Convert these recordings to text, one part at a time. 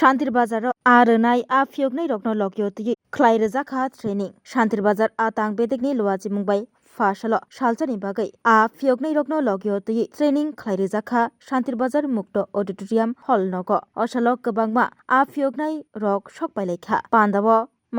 शान्तिर बाजार आरनाय आ फियोगनै रकनो लकियोति ख्लाइरजाखा ट्रेनिंग शान्तिर बाजार आ तांग बेदेखनि लुवाजि मुंबाई फाशल सालचनि बागै आ फियोगनै रकनो लकियोति ट्रेनिंग ख्लाइरजाखा शान्तिर बाजार मुक्त ऑडिटोरियम हॉल नग असल गोबांमा आ फियोगनै रक सकबायलायखा पान्दाव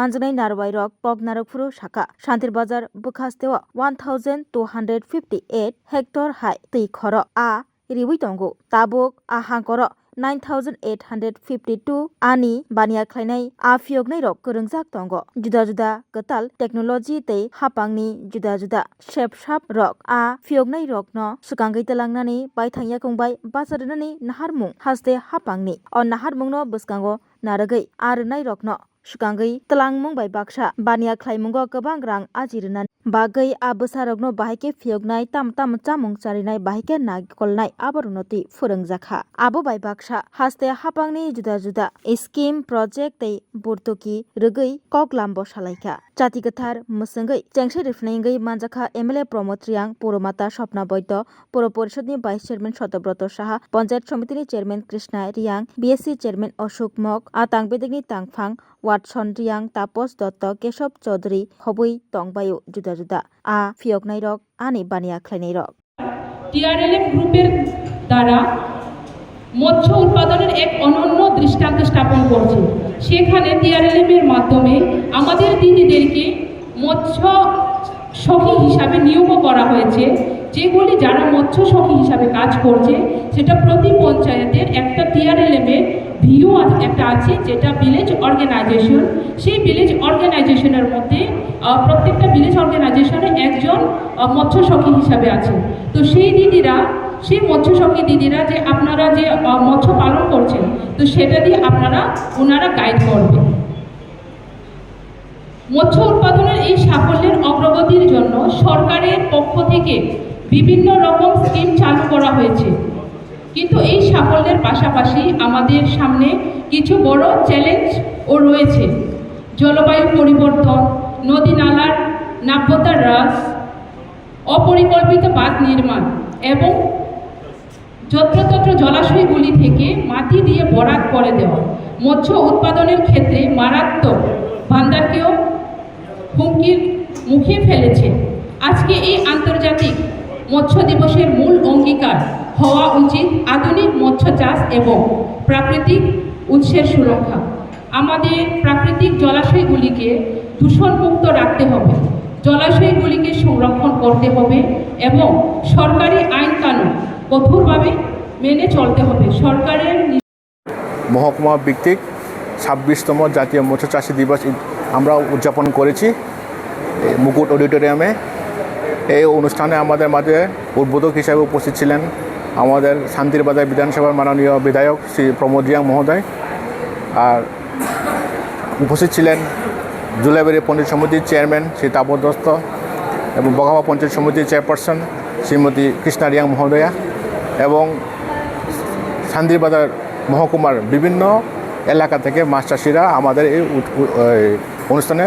मानजनाय नारवाय रक पग नारकफुरु शाखा शान्तिर बाजार बुखास्तेव 1258 हेक्टर हाय तै खर आ रिवि तंगो ताबुक आ हांकर 9852 आनी बानिया ख्लायनाय आ फियोगनै रक गोरोंजाक तंगो जुदा जुदा गताल टेक्नोलॉजी तै हापांनि जुदा जुदा शेपशाप रक आ फियोगनै रक न सुकांगै तलांनानै बायथांया कंबाय बाजारनानै नाहारमुं हासते हापांनि अ नाहारमुं न बसकांगो नारगै आरनाय रक न सुकांगै तलांमुं बाय बाक्सा बानिया ख्लायमुंगो गोबां रां आजिरनानै बागै आ बोसारकनो बाहायके फियोगनाय ताम चामुं चारिनाय बाहायके नागिकलनाय आबरुनति फोरोंजाखा आबो बाय बाक्सा हासते हापांनि जुदा जुदा स्कीम प्रोजेक्ट तै बुर्तुकी रगै कगलाम्बो सालायखा जाति गोथार मुसंगै चेंगसे रिफनायगै मानजाखा एमएलए प्रमोद रियां पौरमाता स्वप्ना वैद्य पौर परिषदनि भाइस चेयरमैन सत्यव्रत साहा पंचायत समितिनि chairman Krishna Reang BSC chairman Ashok मक आ तांगबेदेखनि तांगफां वाटसन रियां तापस दत्त केशव चौधरी हबै तंगबायो जुदा जुदा आ फियोगनाय रक आनि बानिया ख्लायनाय रक টিআরএলএফ গ্রুপের দ্বারা মৎস্য উৎপাদনের এক অনন্য দৃষ্টান্ত স্থাপন করছে। সেখানে টিআরএলএফ এর মাধ্যমে আমাদের দিদিদেরকে মৎস্য সখী হিসাবে নিয়োগ করা হয়েছে। যেগুলি যারা মৎস্য সখী হিসাবে কাজ করছে সেটা প্রতি পঞ্চায়েতের একটা টিআরএলএফ এর ভিও একটা আছে যেটা ভিলেজ অর্গানাইজেশন। সেই ভিলেজ অর্গানাইজেশনের মধ্যে প্রত্যেকটা ভিলেজ অর্গানাইজেশনে একজন মৎস্য সখী হিসাবে আছে। তো সেই দিদিরা সেই মৎস্য সখী দিদিরা যে আপনারা যে মৎস্য পালন করছেন তো সেটা দিয়ে ওনারা গাইড করবেন। মৎস্য উৎপাদনের এই সাফল্যের অগ্রগতির জন্য সরকারের পক্ষ থেকে বিভিন্ন রকম স্কিম চালু করা হয়েছে। কিন্তু এই সাফল্যের পাশাপাশি আমাদের সামনে কিছু বড় চ্যালেঞ্জও রয়েছে। জলবায়ু পরিবর্তন, নদী নালার নাব্যতার হ্রাস, অপরিকল্পিত বাঁধ নির্মাণ এবং যত্রতত্র জলাশয়গুলি থেকে মাটি দিয়ে বরাদ করে দেওয়া মৎস্য উৎপাদনের ক্ষেত্রে মারাত্মক ভান্ডারকেও হুমকির মুখে ফেলেছে। আজকে এই আন্তর্জাতিক মৎস্য দিবসের মূল অঙ্গীকার হওয়া উচিত আধুনিক মৎস্য চাষ এবং প্রাকৃতিক উৎসের সুরক্ষা। আমাদের প্রাকৃতিক জলাশয়গুলিকে দূষণমুক্ত রাখতে হবে, জলাশয়গুলিকে সংরক্ষণ করতে হবে এবং সরকারি আইন কানুন কঠোরভাবে মেনে চলতে হবে। সরকারের মহকুমা ভিত্তিক 26তম জাতীয় মৎস্য চাষী দিবস আমরা উদযাপন করেছি মুকুট অডিটোরিয়ামে। এই অনুষ্ঠানে আমাদের মাঝে উদ্বোধক হিসাবে উপস্থিত ছিলেন আমাদের শান্তির বাজার বিধানসভার মাননীয় বিধায়ক শ্রী প্রমোদ রিয়াং মহোদয়, আর উপস্থিত ছিলেন জুলাইবাড়ি পঞ্চায়েত সমিতির চেয়ারম্যান শ্রী তাপস দত্ত এবং বগাবা পঞ্চায়েত সমিতির চেয়ারপারসন শ্রীমতী কৃষ্ণা রিয়াং মহোদয়া এবং শান্তির বাজার মহকুমার বিভিন্ন এলাকা থেকে মাছ চাষিরা আমাদের এই অনুষ্ঠানে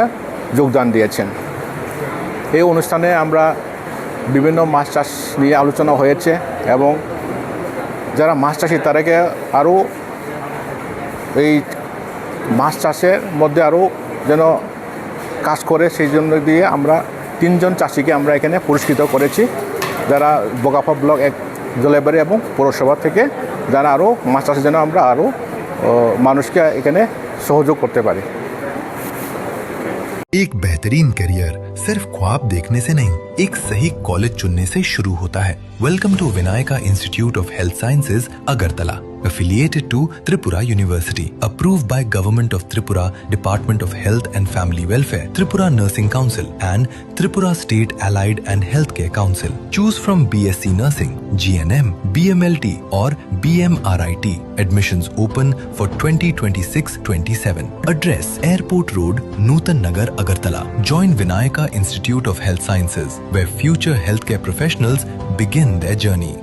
যোগদান দিয়েছেন। এই অনুষ্ঠানে আমরা বিভিন্ন মাছ চাষ নিয়ে আলোচনা হয়েছে এবং যারা মাছ চাষি তাদেরকে আরও এই মাছ চাষের মধ্যে আরও যেন কাজ করে সেই জন্য দিয়ে আমরা 3 জন চাষিকে আমরা এখানে পুরস্কৃত করেছি, যারা বগাফা ব্লক 1 জলবায়ু এবং পৌরসভা থেকে যারা আরও মাছ চাষের জন্য আমরা আরও মানুষকে এখানে সহযোগ করতে পারি। एक बेहतरीन करियर सिर्फ ख्वाब देखने से नहीं, एक सही कॉलेज चुनने से शुरू होता है। Welcome to Vinayaka institute of health sciences Agartala, affiliated to Tripura University, approved by Government of Tripura, Department of Health and Family Welfare, Tripura Nursing Council and Tripura State Allied and Healthcare Council. Choose from BSc Nursing, GNM, BMLT or BMRIT. Admissions open for 2026-27. Address Airport Road, Nutan Nagar, Agartala. Join Vinayaka Institute of Health Sciences, where future healthcare professionals begin their journey.